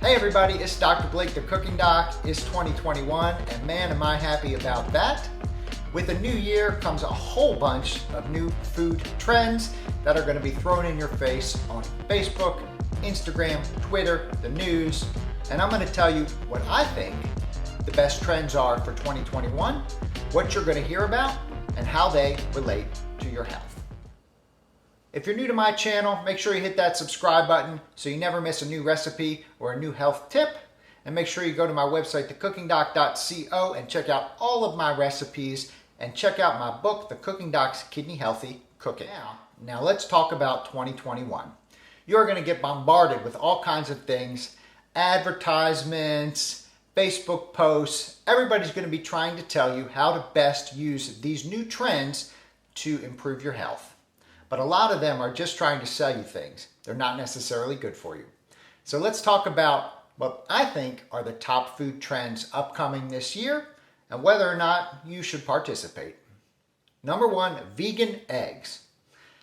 Hey everybody, it's Dr. Blake, the Cooking Doc. It's 2021, and man, am I happy about that. With a new year comes a whole bunch of new food trends that are going to be thrown in your face on Facebook, Instagram, Twitter, the news, and I'm going to tell you what I think the best trends are for 2021, what you're going to hear about, and how they relate to your health. If you're new to my channel, make sure you hit that subscribe button so you never miss a new recipe or a new health tip. And make sure you go to my website, thecookingdoc.co, and check out all of my recipes and check out my book, The Cooking Doc's Kidney Healthy Cooking. Now let's talk about 2021. You're going to get bombarded with all kinds of things, advertisements, Facebook posts. Everybody's going to be trying to tell you how to best use these new trends to improve your health. But a lot of them are just trying to sell you things. They're not necessarily good for you. So let's talk about what I think are the top food trends upcoming this year and whether or not you should participate. Number one, vegan eggs.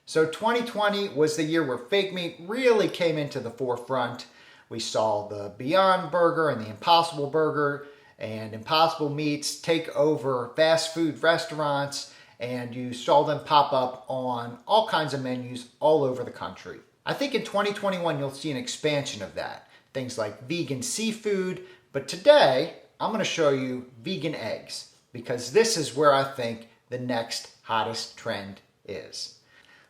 So 2020 was the year where fake meat really came into the forefront. We saw the Beyond Burger and the Impossible Burger and Impossible Meats take over fast food restaurants, and you saw them pop up on all kinds of menus all over the country. I think in 2021 you'll see an expansion of that. Things like vegan seafood, but today I'm going to show you vegan eggs because this is where I think the next hottest trend is.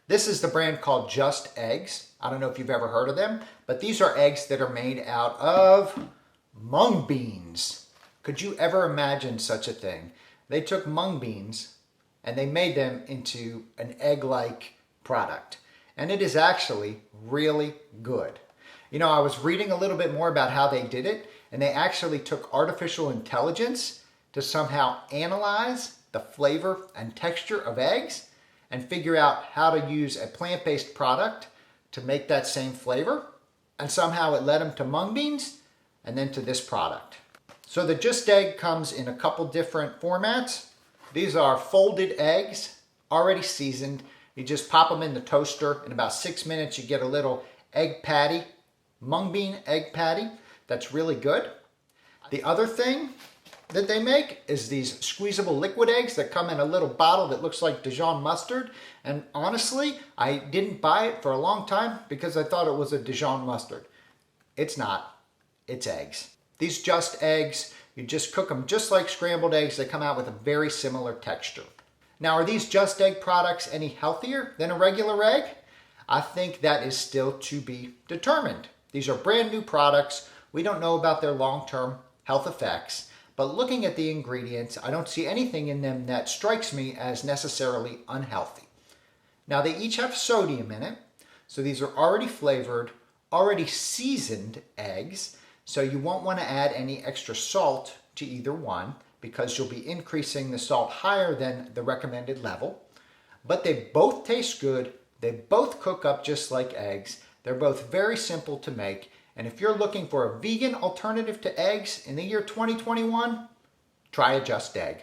This is the brand called Just Eggs. I don't know if you've ever heard of them, but these are eggs that are made out of mung beans. Could you ever imagine such a thing? They took mung beans and they made them into an egg-like product. And it is actually really good. You know, I was reading a little bit more about how they did it, and they actually took artificial intelligence to somehow analyze the flavor and texture of eggs and figure out how to use a plant-based product to make that same flavor. And somehow it led them to mung beans and then to this product. So the Just Egg comes in a couple different formats. These are folded eggs, already seasoned. You just pop them in the toaster. In about 6 minutes, you get a little egg patty, mung bean egg patty. That's really good. The other thing that they make is these squeezable liquid eggs that come in a little bottle that looks like Dijon mustard. And honestly, I didn't buy it for a long time because I thought it was a Dijon mustard. It's not. It's eggs. These Just Eggs, you just cook them just like scrambled eggs. They come out with a very similar texture. Now, are these Just Egg products any healthier than a regular egg? I think that is still to be determined. These are brand new products. We don't know about their long-term health effects, but looking at the ingredients, I don't see anything in them that strikes me as necessarily unhealthy. Now, they each have sodium in it, so these are already flavored, already seasoned eggs. So you won't want to add any extra salt to either one because you'll be increasing the salt higher than the recommended level. But they both taste good. They both cook up just like eggs. They're both very simple to make. And if you're looking for a vegan alternative to eggs in the year 2021, try a Just Egg.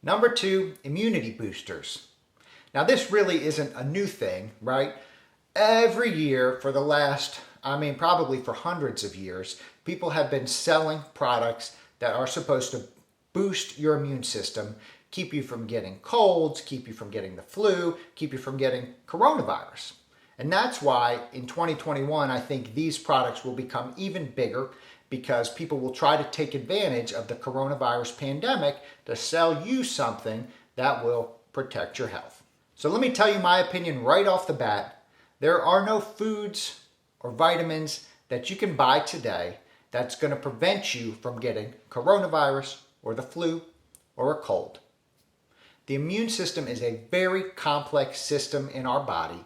Number two, immunity boosters. Now this really isn't a new thing, right? Every year for the last probably for hundreds of years, people have been selling products that are supposed to boost your immune system, keep you from getting colds, keep you from getting the flu, keep you from getting coronavirus. And that's why in 2021, I think these products will become even bigger because people will try to take advantage of the coronavirus pandemic to sell you something that will protect your health. So let me tell you my opinion right off the bat. There are no foods or vitamins that you can buy today that's going to prevent you from getting coronavirus or the flu or a cold. The immune system is a very complex system in our body,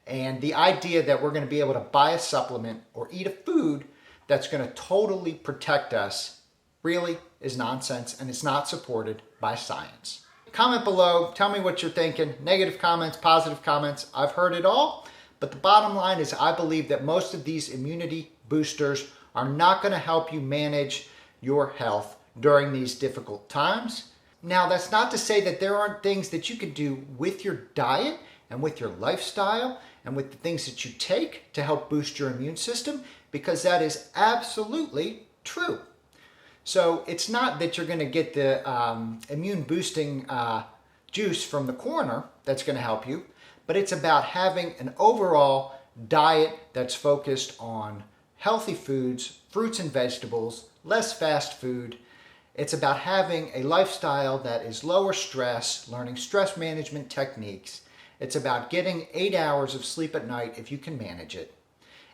and the idea that we're going to be able to buy a supplement or eat a food that's going to totally protect us really is nonsense, and it's not supported by science. Comment below, tell me what you're thinking. Negative comments, positive comments, I've heard it all. But the bottom line is I believe that most of these immunity boosters are not going to help you manage your health during these difficult times. Now, that's not to say that there aren't things that you can do with your diet and with your lifestyle and with the things that you take to help boost your immune system. because that is absolutely true. So it's not that you're going to get the immune boosting juice from the corner that's going to help you, but it's about having an overall diet that's focused on healthy foods, fruits and vegetables, less fast food. It's about having a lifestyle that is lower stress, learning stress management techniques. It's about getting 8 hours of sleep at night if you can manage it.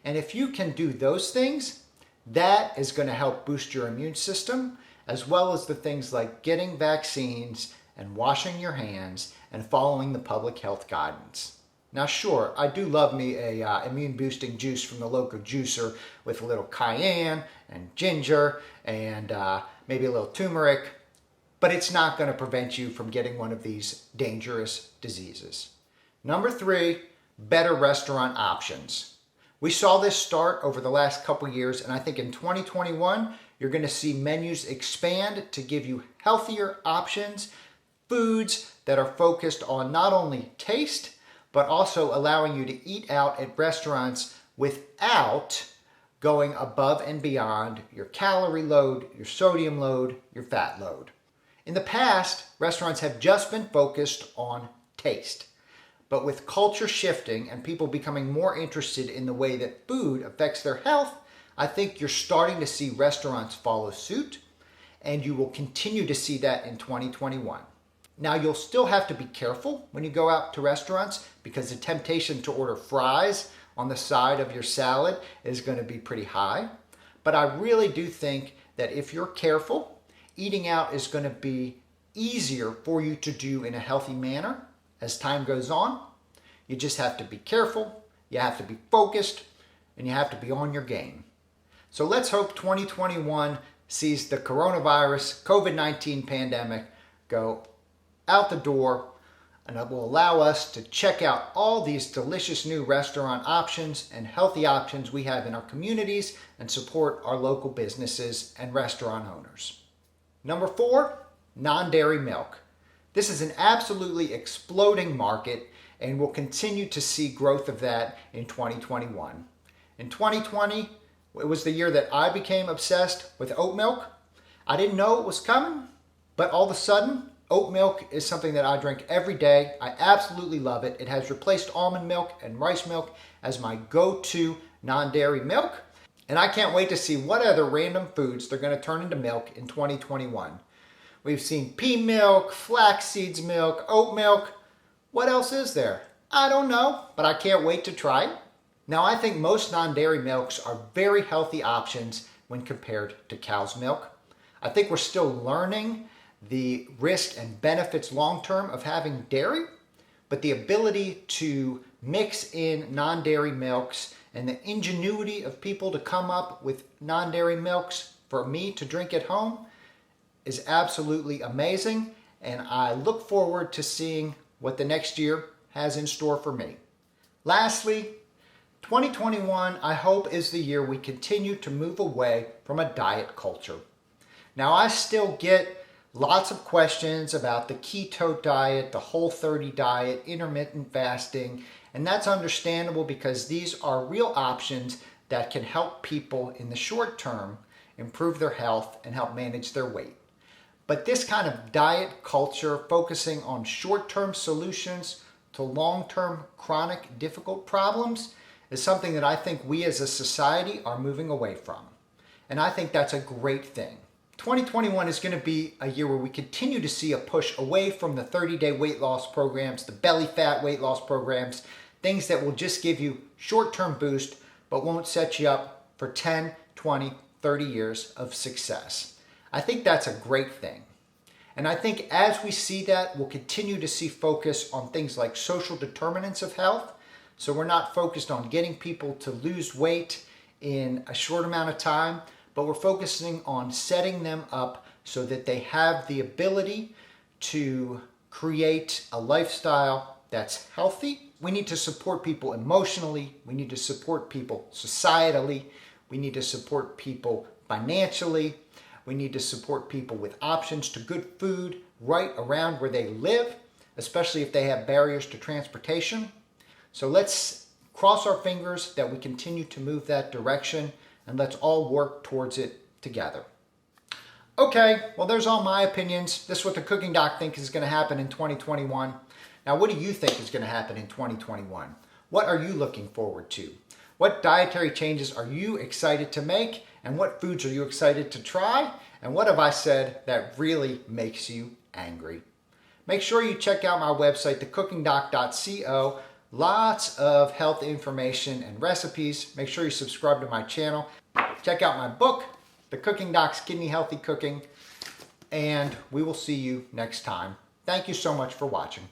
And if you can do those things, that is going to help boost your immune system, as well as the things like getting vaccines and washing your hands and following the public health guidance. Now, sure, I do love me a immune boosting juice from the local juicer with a little cayenne and ginger and maybe a little turmeric, but it's not going to prevent you from getting one of these dangerous diseases. Number 3, better restaurant options. We saw this start over the last couple years, and I think in 2021, you're going to see menus expand to give you healthier options, foods that are focused on not only taste, but also allowing you to eat out at restaurants without going above and beyond your calorie load, your sodium load, your fat load. In the past, restaurants have just been focused on taste. But with culture shifting and people becoming more interested in the way that food affects their health, I think you're starting to see restaurants follow suit, and you will continue to see that in 2021. Now, you'll still have to be careful when you go out to restaurants because the temptation to order fries on the side of your salad is going to be pretty high. But I really do think that if you're careful, eating out is going to be easier for you to do in a healthy manner as time goes on. You just have to be careful, you have to be focused, and you have to be on your game. So let's hope 2021 sees the coronavirus, COVID-19 pandemic go out the door, and it will allow us to check out all these delicious new restaurant options and healthy options we have in our communities and support our local businesses and restaurant owners. Number 4, non-dairy milk. This is an absolutely exploding market, and we'll continue to see growth of that in 2021. In 2020, it was the year that I became obsessed with oat milk. I didn't know it was coming, but all of a sudden, oat milk is something that I drink every day. I absolutely love it. It has replaced almond milk and rice milk as my go-to non-dairy milk. And I can't wait to see what other random foods they're going to turn into milk in 2021. We've seen pea milk, flax seeds milk, oat milk. What else is there? I don't know, but I can't wait to try it. Now, I think most non-dairy milks are very healthy options when compared to cow's milk. I think we're still learning the risk and benefits long-term of having dairy, but the ability to mix in non-dairy milks and the ingenuity of people to come up with non-dairy milks for me to drink at home is absolutely amazing, and I look forward to seeing what the next year has in store for me. Lastly, 2021, I hope, is the year we continue to move away from a diet culture. Now, I still get lots of questions about the keto diet, the Whole30 diet, intermittent fasting, and that's understandable because these are real options that can help people in the short term improve their health and help manage their weight. But this kind of diet culture focusing on short-term solutions to long-term chronic difficult problems is something that I think we as a society are moving away from. And I think that's a great thing. 2021 is going to be a year where we continue to see a push away from the 30-day weight loss programs, the belly fat weight loss programs, things that will just give you short-term boost but won't set you up for 10, 20, 30 years of success. I think that's a great thing. And I think as we see that, we'll continue to see focus on things like social determinants of health. So we're not focused on getting people to lose weight in a short amount of time, but we're focusing on setting them up so that they have the ability to create a lifestyle that's healthy. We need to support people emotionally. We need to support people societally. We need to support people financially. We need to support people with options to good food right around where they live, especially if they have barriers to transportation. So let's cross our fingers that we continue to move that direction and let's all work towards it together. Okay, well, there's all my opinions. This is what the Cooking Doc thinks is going to happen in 2021. Now, what do you think is going to happen in 2021? What are you looking forward to? What dietary changes are you excited to make? And what foods are you excited to try? And what have I said that really makes you angry? Make sure you check out my website, thecookingdoc.co. Lots of health information and recipes. Make sure you subscribe to my channel. Check out my book, The Cooking Doc's Kidney Healthy Cooking. And we will see you next time. Thank you so much for watching.